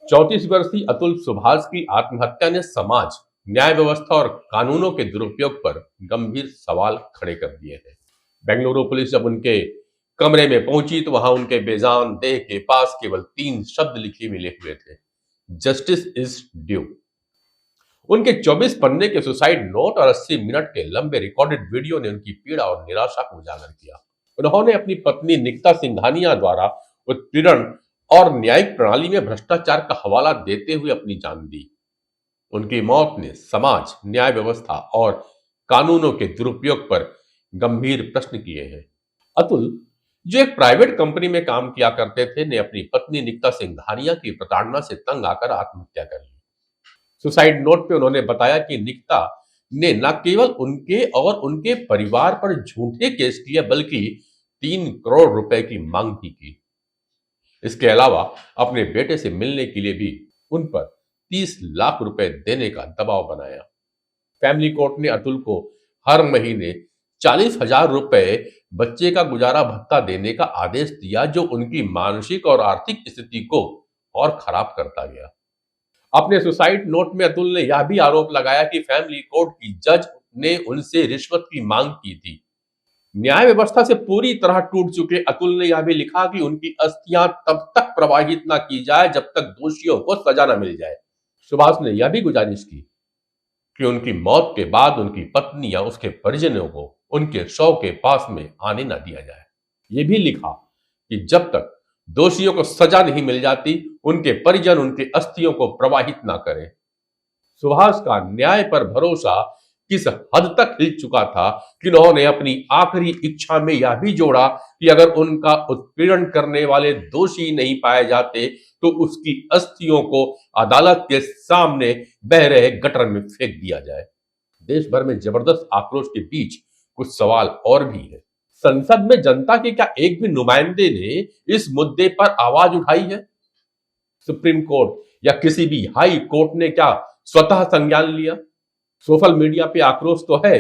34 वर्षीय अतुल सुभाष की आत्महत्या ने समाज, न्याय व्यवस्था और कानूनों के दुरुपयोग पर गंभीर सवाल खड़े कर दिए हैं। बेंगलुरु पुलिस जब उनके कमरे में पहुंची तो वहां उनके बेजान देह के पास केवल 3 शब्द लिखे मिले हुए थे, जस्टिस इज ड्यू। उनके 24 पन्ने के सुसाइड नोट और 80 मिनट के लंबे रिकॉर्डेड वीडियो ने उनकी पीड़ा और निराशा को उजागर किया। उन्होंने अपनी पत्नी निकिता सिंघानिया द्वारा उत्पीड़न और न्यायिक प्रणाली में भ्रष्टाचार का हवाला देते हुए अपनी जान दी। उनकी मौत ने समाज, न्याय व्यवस्था और कानूनों के दुरुपयोग पर गंभीर प्रश्न किए हैं। अतुल, जो एक प्राइवेट कंपनी में काम किया करते थे, ने अपनी पत्नी निकिता सिंघानिया की प्रताड़ना से तंग आकर आत्महत्या कर ली। सुसाइड नोट पे उन्होंने बताया कि निकिता ने न केवल उनके और उनके परिवार पर झूठे केस किए बल्कि 3 करोड़ रुपए की मांग भी की। इसके अलावा अपने बेटे से मिलने के लिए भी उन पर 30 लाख रुपए देने का दबाव बनाया। फैमिली कोर्ट ने अतुल को हर महीने 40,000 रुपए बच्चे का गुजारा भत्ता देने का आदेश दिया, जो उनकी मानसिक और आर्थिक स्थिति को और खराब करता गया। अपने सुसाइड नोट में अतुल ने यह भी आरोप लगाया कि फैमिली कोर्ट की जज ने उनसे रिश्वत की मांग की थी। न्याय व्यवस्था से पूरी तरह टूट चुके अतुल ने यह भी लिखा कि उनकी अस्थियां तब तक प्रवाहित न की जाए जब तक दोषियों को सजा न मिल जाए। सुभाष ने यह भी गुजारिश की कि उनकी मौत के बाद उनकी पत्नी या उसके परिजनों को उनके शव के पास में आने न दिया जाए। यह भी लिखा कि जब तक दोषियों को सजा नहीं मिल जाती, उनके परिजन उनके अस्थियों को प्रवाहित ना करें। सुभाष का न्याय पर भरोसा किस हद तक हिल चुका था कि उन्होंने अपनी आखिरी इच्छा में यह भी जोड़ा कि अगर उनका उत्पीड़न करने वाले दोषी नहीं पाए जाते तो उसकी अस्थियों को अदालत के सामने बह रहे गटर में फेंक दिया जाए। देश भर में जबरदस्त आक्रोश के बीच कुछ सवाल और भी है। संसद में जनता के क्या एक भी नुमाइंदे ने इस मुद्दे पर आवाज उठाई है? सुप्रीम कोर्ट या किसी भी हाई कोर्ट ने क्या स्वतः संज्ञान लिया? सोशल मीडिया पे आक्रोश तो है,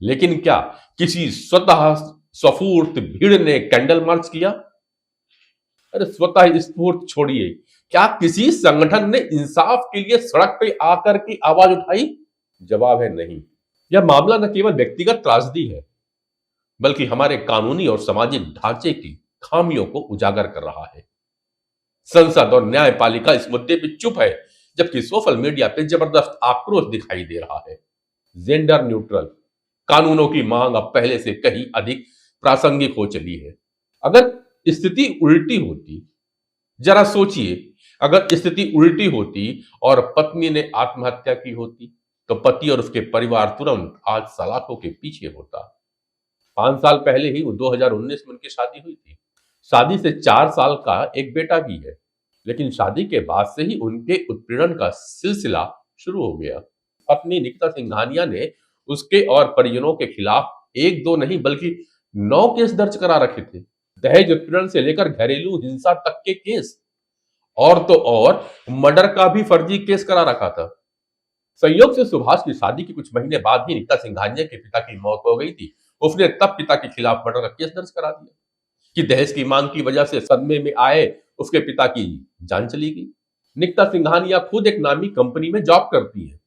लेकिन क्या किसी स्वतः स्फूर्त भीड़ ने कैंडल मार्च किया? अरे स्वतः स्फूर्त छोड़िए, क्या किसी संगठन ने इंसाफ के लिए सड़क पे आकर की आवाज उठाई? जवाब है नहीं। यह मामला न केवल व्यक्तिगत त्रासदी है, बल्कि हमारे कानूनी और सामाजिक ढांचे की खामियों को उजागर कर रहा है। संसद और न्यायपालिका इस मुद्दे पर चुप है, जबकि सोशल मीडिया पे जबरदस्त आक्रोश दिखाई दे रहा है। जेंडर न्यूट्रल कानूनों की मांग अब पहले से कहीं अधिक प्रासंगिक हो चली है। अगर स्थिति उल्टी होती, जरा सोचिए, अगर स्थिति उल्टी होती और पत्नी ने आत्महत्या की होती तो पति और उसके परिवार तुरंत आज सलाखों के पीछे होता। 5 साल पहले ही 2019 में उनकी शादी हुई थी। शादी से 4 साल का एक बेटा भी है, लेकिन शादी के बाद से ही उनके उत्पीड़न का सिलसिला शुरू हो गया। पत्नी निकिता सिंघानिया ने उसके और परिजनों के खिलाफ 1-2 नहीं बल्कि 9 केस दर्ज करा रखे थे। दहेज उत्पीड़न से लेकर घरेलू हिंसा तक के केस, और तो और मर्डर का भी फर्जी केस करा रखा था। संयोग से सुभाष की शादी के कुछ महीने बाद ही निकिता सिंघानिया के पिता की मौत हो गई थी। उसने तब पिता के खिलाफ मर्डर का केस दर्ज करा दिया कि दहेज की मांग की वजह से सदमे में आए उसके पिता की जान चली गई। निकिता सिंघानिया खुद एक नामी कंपनी में जॉब करती है।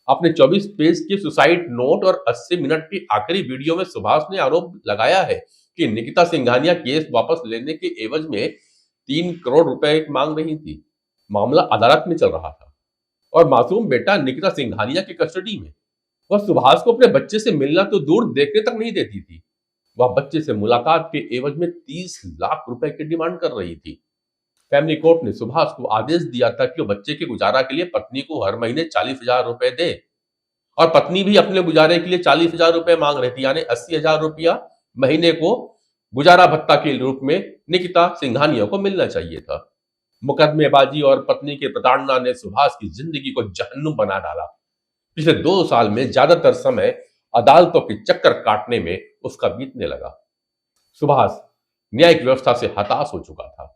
अपने 24 पेज के सुसाइड नोट और 80 मिनट की आखिरी वीडियो में सुभाष ने आरोप लगाया है कि निकिता सिंघानिया केस वापस लेने के एवज में 3 करोड़ रुपए मांग रही थी। मामला अदालत में चल रहा था और मासूम बेटा निकिता सिंघानिया की कस्टडी में। वह सुभाष को अपने बच्चे से मिलना तो दूर देखने तक नहीं देती थी, वह बच्चे से मुलाकात के एवज में 30 लाख रुपए की डिमांड कर रही थी। फैमिली कोर्ट ने सुभाष को आदेश दिया था कि वो बच्चे के गुजारा के लिए पत्नी को हर महीने 40,000 रुपए दे, और पत्नी भी अपने गुजारे के लिए 40,000 रुपए मांग रही थी, यानी 80,000 रुपया महीने को गुजारा भत्ता के रूप में निकिता सिंघानिया को मिलना चाहिए था। मुकदमेबाजी और पत्नी की प्रताड़ना ने सुभाष की जिंदगी को जहन्नुम बना डाला। पिछले 2 साल में ज्यादातर समय अदालतों के चक्कर काटने में उसका बीतने लगा। सुभाष न्यायिक व्यवस्था से हताश हो चुका था।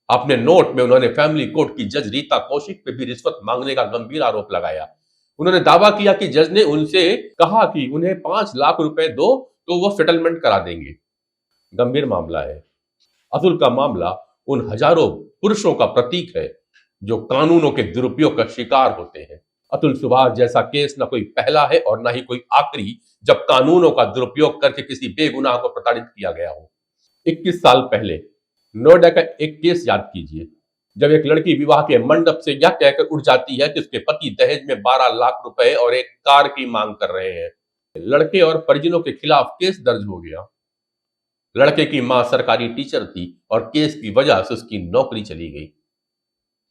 अपने नोट में उन्होंने फैमिली कोर्ट की जज रीता कौशिक पे भी रिश्वत मांगने का गंभीर आरोप लगाया। उन्होंने दावा किया कि जज ने उनसे कहा कि उन्हें 5 लाख रुपए दो तो वो सेटलमेंट करा देंगे। गंभीर मामला है। अतुल का मामला उन हजारों पुरुषों का प्रतीक है जो कानूनों के दुरुपयोग का शिकार होते हैं। अतुल सुभाष जैसा केस न कोई पहला है और न ही कोई आखिरी जब कानूनों का दुरुपयोग करके किसी बेगुनाह को प्रताड़ित किया गया हो। 21 साल पहले नोएडा का एक केस याद कीजिए, जब एक लड़की विवाह के मंडप से यह कहकर उठ जाती है कि उसके पति दहेज में 12 लाख रुपए और एक कार की मांग कर रहे हैं। लड़के और परिजनों के खिलाफ केस दर्ज हो गया। लड़के की मां सरकारी टीचर थी और केस की वजह से उसकी नौकरी चली गई।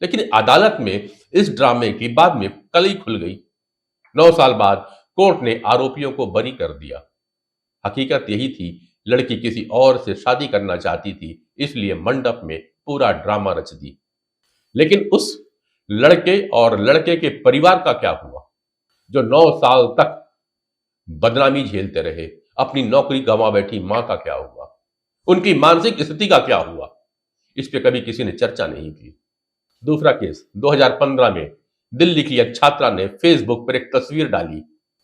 लेकिन अदालत में इस ड्रामे की बाद में कली खुल गई। 9 साल बाद कोर्ट ने आरोपियों को बरी कर दिया। हकीकत यही थी, लड़की किसी और से शादी करना चाहती थी, इसलिए मंडप में पूरा ड्रामा रच दी। लेकिन उस लड़के और लड़के के परिवार का क्या हुआ, जो 9 साल तक बदनामी झेलते रहे? अपनी नौकरी गंवा बैठी मां का क्या हुआ? उनकी मानसिक स्थिति का क्या हुआ? इस पे कभी किसी ने चर्चा नहीं की। दूसरा केस 2015 में दिल्ली की एक छात्रा ने फेसबुक पर एक तस्वीर डाली।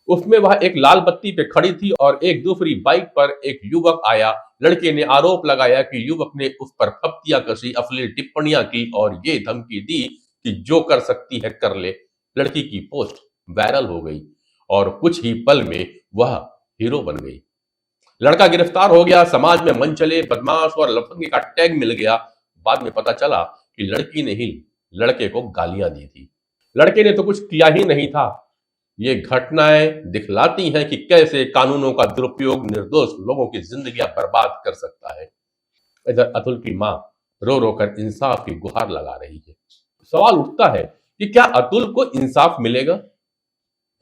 उसमें वह एक लाल बत्ती पे खड़ी थी और एक दूसरी बाइक पर एक युवक आया। लड़के ने आरोप लगाया कि युवक ने उस पर फप्तियां कसी, अश्लील टिप्पणियां की और ये धमकी दी कि जो कर सकती है कर ले। लड़की की पोस्ट वायरल हो गई और कुछ ही पल में वह हीरो बन गई। लड़का गिरफ्तार हो गया, समाज में मनचले, बदमाश और लफंगे का टैग मिल गया। बाद में पता चला कि लड़की ने ही लड़के को गालियां दी थी। लड़के ने तो कुछ किया ही नहीं था। ये घटनाएं दिखलाती हैं कि कैसे कानूनों का दुरुपयोग निर्दोष लोगों की जिंदगियां बर्बाद कर सकता है। इधर अतुल की मां रो रो कर इंसाफ की गुहार लगा रही है। सवाल उठता है कि क्या अतुल को इंसाफ मिलेगा?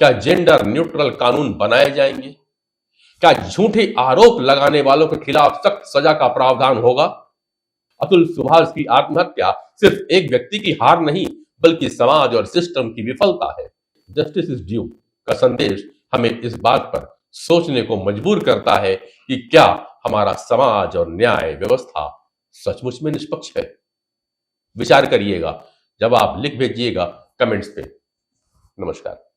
क्या जेंडर न्यूट्रल कानून बनाए जाएंगे? क्या झूठे आरोप लगाने वालों के खिलाफ सख्त सजा का प्रावधान होगा? अतुल सुभाष की आत्महत्या सिर्फ एक व्यक्ति की हार नहीं, बल्कि समाज और सिस्टम की विफलता है। जस्टिस इज ड्यू का संदेश हमें इस बात पर सोचने को मजबूर करता है कि क्या हमारा समाज और न्याय व्यवस्था सचमुच में निष्पक्ष है। विचार करिएगा, जब आप लिख भेजिएगा कमेंट्स पे। नमस्कार।